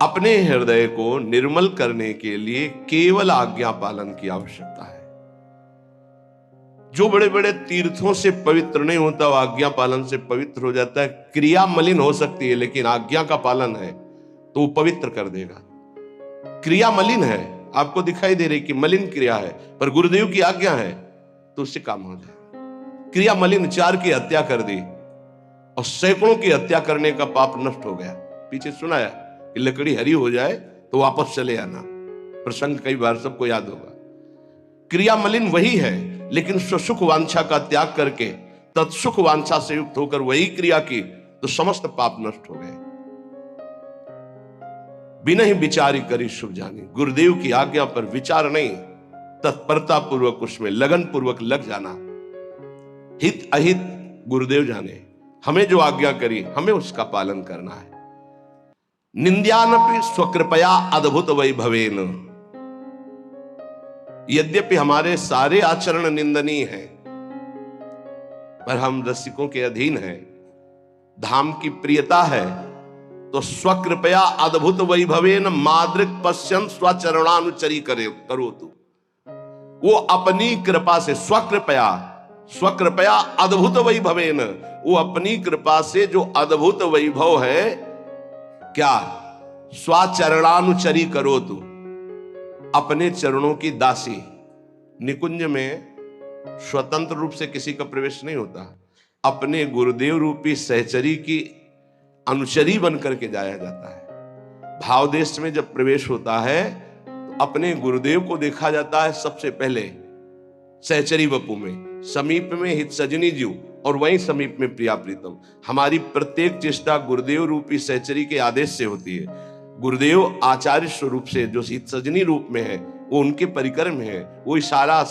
अपने हृदय को निर्मल करने के लिए केवल आज्ञा पालन की आवश्यकता है। जो बड़े बड़े तीर्थों से पवित्र नहीं होता वो आज्ञा पालन से पवित्र हो जाता है। क्रिया मलिन हो सकती है लेकिन आज्ञा का पालन है तो वो पवित्र कर देगा। क्रिया मलिन है, आपको दिखाई दे रही कि मलिन क्रिया है, पर गुरुदेव की आज्ञा है तो उससे काम हो जाए। क्रिया मलिन, 4 की हत्या कर दी और सैकड़ों की हत्या करने का पाप नष्ट हो गया। पीछे सुनाया कि लकड़ी हरी हो जाए तो वापस चले आना, प्रसंग कई बार सबको याद होगा। क्रिया मलिन वही है, लेकिन स्वसुख वांछा का त्याग करके तत्सुख वांछा से युक्त होकर वही क्रिया की तो समस्त पाप नष्ट हो गए। बिना ही विचारी करी शुभ जानी, गुरुदेव की आज्ञा पर विचार नहीं, तत्परता पूर्वक उसमें लगन पूर्वक लग जाना। हित अहित गुरुदेव जाने, हमें जो आज्ञा करी हमें उसका पालन करना है। निंद्यानपि स्वकृपया अद्भुत वैभवेन, यद्यपि हमारे सारे आचरण निंदनीय हैं पर हम रसिकों के अधीन हैं, धाम की प्रियता है तो स्वकृपया अद्भुत वैभवेन मादृक पश्यन स्वचरणानुचरी करो तू। वो अपनी कृपा से स्वकृपया अद्भुत वैभवेन, वो अपनी कृपा से जो अद्भुत वैभव है क्या, स्वचरणानुचरी करो तू, अपने चरणों की दासी। निकुंज में स्वतंत्र रूप से किसी का प्रवेश नहीं होता, अपने गुरुदेव रूपी सहचरी की अनुचरी बन करके जाया जाता है। भाव देश में जब प्रवेश होता है तो अपने गुरुदेव को देखा जाता है सबसे पहले सहचरी वपु में, समीप में हित सजनी जीव और वहीं समीप में प्रिया प्रीतम। हमारी प्रत्येक चेष्टा गुरुदेव रूपी सहचरी के आदेश से होती है। गुरुदेव आचार्य स्वरूप से जो हित सजनी रूप में है वो उनके परिकर में है, वो इशारा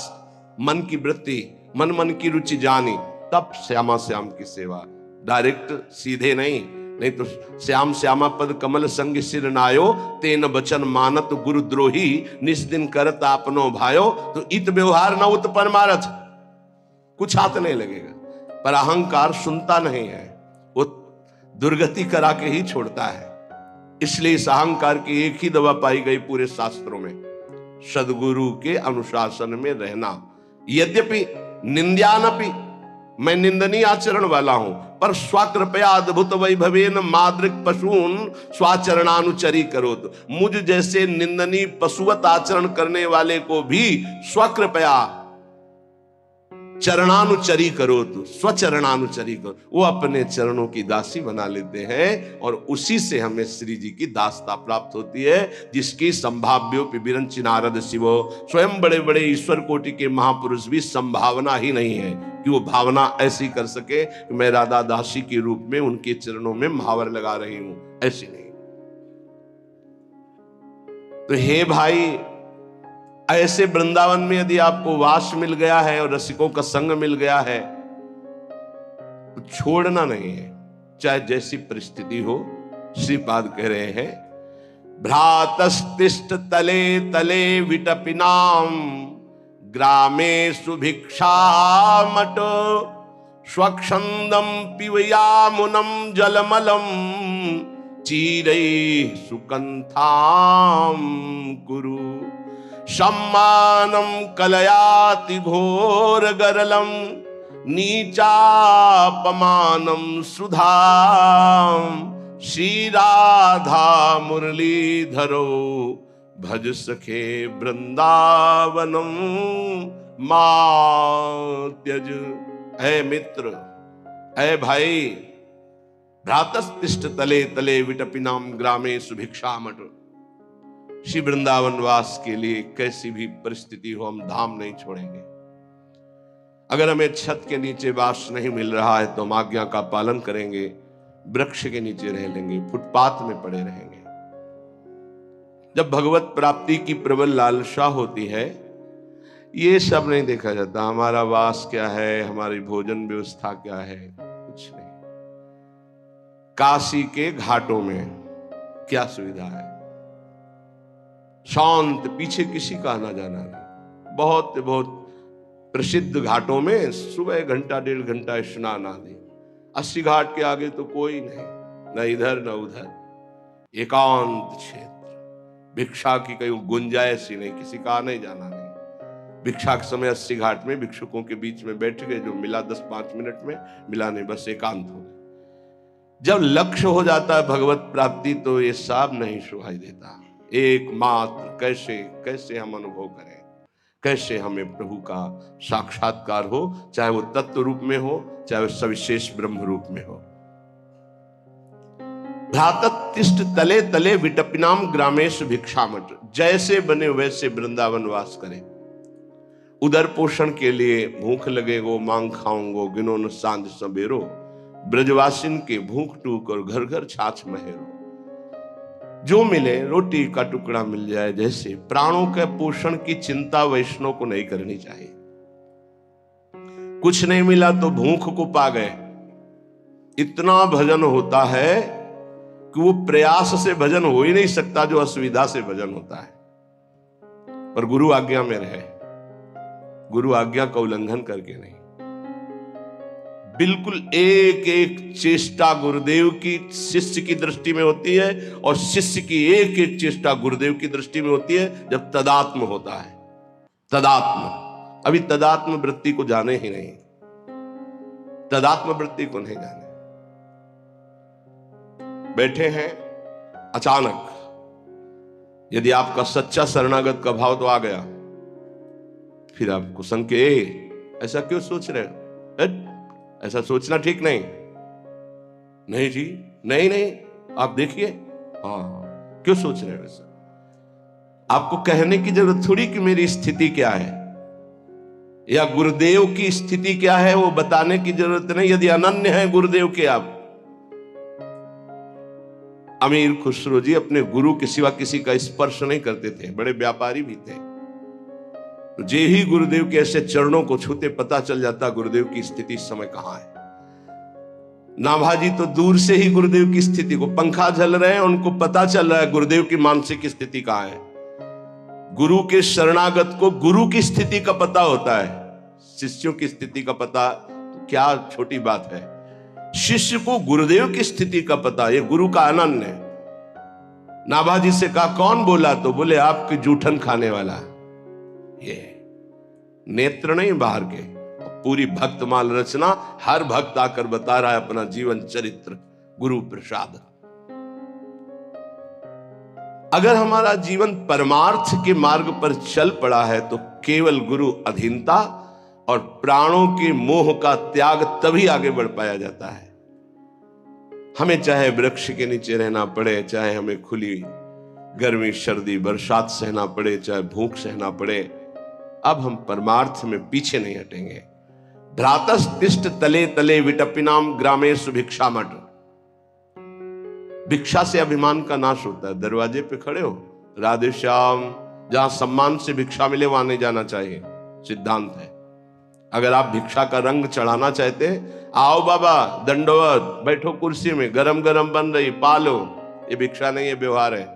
मन की वृत्ति, मन की रुचि जानी, तब श्यामा श्याम की सेवा। डायरेक्ट सीधे नहीं तो श्याम श्यामा पद कमल संग सिर नायो, तेन बचन मानत गुरुद्रोही, निस दिन करत आपनो भायो, तो इत व्यवहार न उत परमारथ, कुछ हाथ नहीं लगेगा। पर अहंकार सुनता नहीं है, वो दुर्गति करा के ही छोड़ता है। इसलिए इस अहंकार की एक ही दवा पाई गई पूरे शास्त्रों में, सदगुरु के अनुशासन में रहना। यद्यपि निंद्यानपि, मैं निंदनीय आचरण वाला हूं, पर स्वकृपया अद्भुत वैभवेन मादृक पशून स्वाचरणानुचरी करो, तो मुझ जैसे निंदनीय पशुवत आचरण करने वाले को भी स्वकृपया चरणानुचरी करो, तो स्वचरणानुचरी करो, वो अपने चरणों की दासी बना लेते हैं और उसी से हमें श्री जी की दासता प्राप्त होती है, जिसकी संभाव्योपि विरंचि नारद शिवो, स्वयं बड़े बड़े ईश्वर कोटि के महापुरुष भी संभावना ही नहीं है कि वो भावना ऐसी कर सके कि मैं राधा दासी के रूप में उनके चरणों में महावर लगा रही हूं, ऐसी नहीं। तो हे भाई, ऐसे वृंदावन में यदि आपको वास मिल गया है और रसिकों का संग मिल गया है तो छोड़ना नहीं है, चाहे जैसी परिस्थिति हो। श्रीपाद कह रहे हैं, भ्रातस्तिष्ठ तले तले विटपिनाम ग्रामे सुभिक्षामट, स्वच्छंदम पिबयामुनम जलमलम चीरै सुकंथाम कुरु, सम्मानम कलयाति घोर गरलम नीचापमानम सुधाम, श्री राधा मुरलीधरो भज सखे वृंदावनम मात्यज। है मित्र, है भाई, भ्रातस्तिष्ठ तले तले विटपिनाम ग्रामे सुभिक्षामट, श्री वृंदावन वास के लिए कैसी भी परिस्थिति हो हम धाम नहीं छोड़ेंगे। अगर हमें छत के नीचे वास नहीं मिल रहा है तो हम आज्ञा का पालन करेंगे, वृक्ष के नीचे रह लेंगे, फुटपाथ में पड़े रहेंगे। जब भगवत प्राप्ति की प्रबल लालसा होती है, ये सब नहीं देखा जाता हमारा वास क्या है, हमारी भोजन व्यवस्था क्या है, कुछ नहीं। काशी के घाटों में क्या सुविधा है, शांत, पीछे किसी का आना जाना नहीं। बहुत बहुत प्रसिद्ध घाटों में सुबह घंटा 1.5 घंटा स्नान आदि, 80 घाट के आगे तो कोई नहीं, न इधर न उधर। एकांत क्षेत्र, भिक्षा की कहीं गुंजाइश ही नहीं, किसी का आने जाना नहीं। भिक्षा के समय 80 घाट में भिक्षुकों के बीच में बैठ गए, जो मिला 10-5 मिनट में, मिला नहीं, बस एकांत हो गए। जब लक्ष्य हो जाता है भगवत प्राप्ति तो ये सब नहीं सुहाई देता। एकमात्र कैसे कैसे हम अनुभव करें, कैसे हमें प्रभु का साक्षात्कार हो, चाहे वो तत्व रूप में हो, चाहे वो सविशेष ब्रह्म रूप में हो। भ्राततिष्ठ तले तले विटपिनाम ग्रामेश भिक्षामट, जैसे बने वैसे वृंदावन वास करें। उदर पोषण के लिए भूख लगेगो मांग खाऊंगो, गिनो न सांझ सबेरो, ब्रजवासिन के भूख टूक और घर घर छाछ महेरो। जो मिले रोटी का टुकड़ा मिल जाए, जैसे प्राणों के पोषण की चिंता वैष्णव को नहीं करनी चाहिए। कुछ नहीं मिला तो भूख को पा गए। इतना भजन होता है कि वो प्रयास से भजन हो ही नहीं सकता जो असुविधा से भजन होता है। पर गुरु आज्ञा में रहे, गुरु आज्ञा का उल्लंघन करके नहीं। बिल्कुल एक एक चेष्टा गुरुदेव की शिष्य की दृष्टि में होती है, और शिष्य की एक एक चेष्टा गुरुदेव की दृष्टि में होती है जब तदात्म होता है। तदात्म, अभी तदात्म वृत्ति को जाने ही नहीं, तदात्म वृत्ति को नहीं जाने। बैठे हैं, अचानक यदि आपका सच्चा शरणागत का भाव तो आ गया, फिर आपको संके ऐसा क्यों सोच रहे हो, ऐसा सोचना ठीक नहीं। नहीं जी, नहीं नहीं, आप देखिए, हाँ क्यों सोच रहे हो ऐसा। आपको कहने की जरूरत थोड़ी कि मेरी स्थिति क्या है या गुरुदेव की स्थिति क्या है, वो बताने की जरूरत नहीं। यदि अनन्य है गुरुदेव के आप। अमीर खुसरो जी अपने गुरु के सिवा किसी का स्पर्श नहीं करते थे, बड़े व्यापारी भी थे। तो जे ही गुरुदेव के ऐसे चरणों को छूते, पता चल जाता गुरुदेव की स्थिति इस समय कहां है। नाभाजी तो दूर से ही गुरुदेव की स्थिति को, पंखा झल रहे हैं, उनको पता चल रहा है गुरुदेव की मानसिक स्थिति कहां है। गुरु के शरणागत को गुरु की स्थिति का पता होता है, शिष्यों की स्थिति का पता तो क्या छोटी बात है। शिष्य को गुरुदेव की स्थिति का पता, ये गुरु का अनन्य है। नाभाजी से कहा कौन बोला, तो बोले आपके जूठन खाने वाला। ये नेत्र नहीं बाहर के, पूरी भक्तमाल रचना, हर भक्त आकर बता रहा है अपना जीवन चरित्र, गुरु प्रसाद। अगर हमारा जीवन परमार्थ के मार्ग पर चल पड़ा है तो केवल गुरु अधीनता और प्राणों के मोह का त्याग तभी आगे बढ़ पाया जाता है। हमें चाहे वृक्ष के नीचे रहना पड़े, चाहे हमें खुली गर्मी सर्दी बरसात सहना पड़े, चाहे भूख सहना पड़े, अब हम परमार्थ में पीछे नहीं हटेंगे। भ्रातस्तिष्ठ तले तले विटपिनाम ग्रामेषु भिक्षामट। भिक्षा से अभिमान का नाश होता है। दरवाजे पे खड़े हो, राधे श्याम, जहां सम्मान से भिक्षा मिले वहां नहीं जाना चाहिए, सिद्धांत है। अगर आप भिक्षा का रंग चढ़ाना चाहते, आओ बाबा दंडवत, बैठो कुर्सी में, गरम गरम बन रही, पालो, ये भिक्षा नहीं है, व्यवहार है।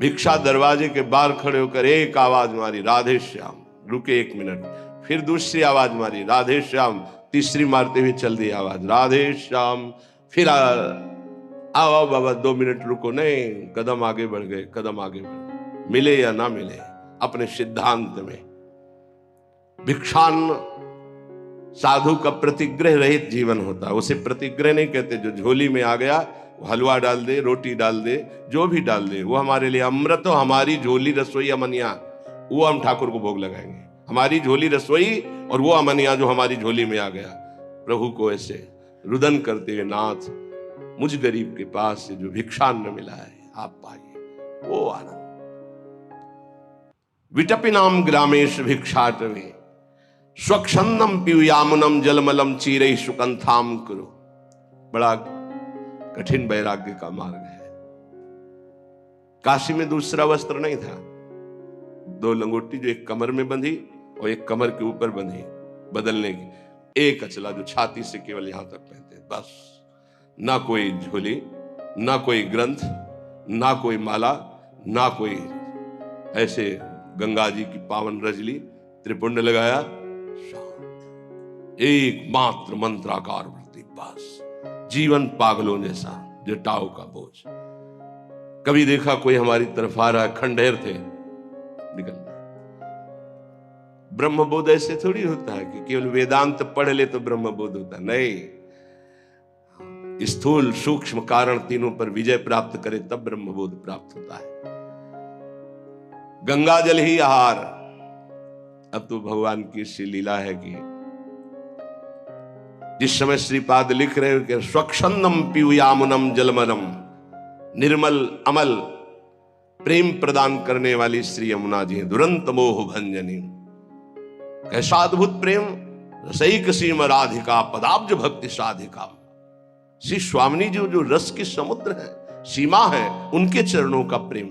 भिक्षा दरवाजे के बाहर खड़े होकर एक आवाज मारी, राधे श्याम, रुके 1 मिनट, फिर दूसरी आवाज मारी, राधे श्याम, तीसरी मारते हुए चल दी आवाज, राधे श्याम, फिर आओ बाबा 2 मिनट रुको, नहीं, कदम आगे बढ़ गए, कदम आगे बढ़ गए, मिले या ना मिले अपने सिद्धांत में। भिक्षान साधु का प्रतिग्रह रहित जीवन होता है। उसे प्रतिग्रह नहीं कहते, जो झोली में आ गया हलवा डाल दे, रोटी डाल दे, जो भी डाल दे, वो हमारे लिए अमृत हो। हमारी झोली रसोई अमनिया, वो हम ठाकुर को भोग लगाएंगे। हमारी झोली रसोई और वो अमनिया जो हमारी झोली में आ गया, प्रभु को ऐसे रुदन करते हुए, नाथ मुझ गरीब के पास से जो भिक्षान्न मिला है आप पाइए, वो आनंद। विटपिनाम ग्रामेश भिक्षाटवे स्वच्छंदम पीयूयामुनम जलमलम चीरई सुकंथाम करो। बड़ा कठिन वैराग्य का मार्ग है। काशी में दूसरा वस्त्र नहीं था, 2 लंगोटी जो एक कमर में बंधी और एक कमर के ऊपर बंधी, बदलने की, एक अचला जो छाती से केवल यहां तक पहनते, बस। ना कोई झोली, ना कोई ग्रंथ, ना कोई माला, ना कोई ऐसे गंगा जी की पावन रजली, त्रिपुंड लगाया, एक मात्र मंत्राकार वृत्ति, बस। जीवन पागलों जैसा जटाओं का बोझ। कभी देखा कोई हमारी तरफ आ रहा है, खंडेर थे, निकल गए। ब्रह्मबोध ऐसे थोड़ी होता है कि केवल वेदांत पढ़ ले तो ब्रह्मबोध होता है, नहीं। स्थूल सूक्ष्म कारण तीनों पर विजय प्राप्त करे तब ब्रह्मबोध प्राप्त होता है। गंगा जल ही आहार। अब तो भगवान की सी लीला है कि जिस समय श्रीपाद लिख रहे हो कि स्वच्छंदम पीयूयामुनम जलमनम, निर्मल अमल प्रेम प्रदान करने वाली श्री यमुना जी दुरंत मोह भंजनी। कैसा अद्भुत प्रेम, रसैक सीम राधिका पदाब्ज भक्ति साधिका। श्री स्वामिनी जी जो रस के समुद्र है, सीमा है, उनके चरणों का प्रेम।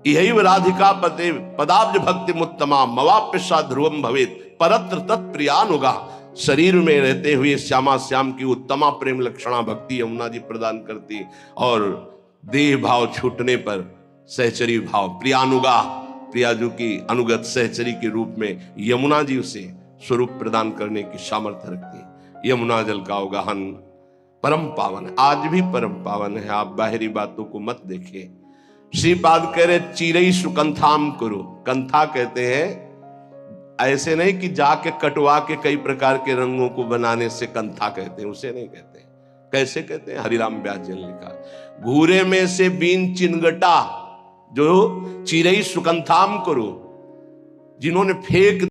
यही राधिका पते पदाब्ज भक्ति मुत्तमा मवाप्य सा ध्रुवम भवेत परत्र तत्प्रियानुगा। शरीर में रहते हुए श्यामा श्याम की उत्तमा प्रेम लक्षणा भक्ति यमुना जी प्रदान करती, और देह भाव छूटने पर सहचरी भाव प्रियानुगा, प्रियाजू की अनुगत सहचरी के रूप में यमुना जी उसे स्वरूप प्रदान करने की सामर्थ्य रखती है। यमुना जल का अवगाहन परम पावन है, आज भी परम पावन है। आप बाहरी बातों को मत देखिए। श्रीपाद कह रहे चिरई सुकंथाम करो। कंथा कहते हैं ऐसे नहीं कि जाके कटवा के कई प्रकार के रंगों को बनाने से कंथा कहते हैं, उसे नहीं कहते। कैसे कहते हैं? हरिराम व्यास जी ने लिखा, घूरे में से बीन चिनगटा जो चिरई सुकंथाम करो, जिन्होंने फेंक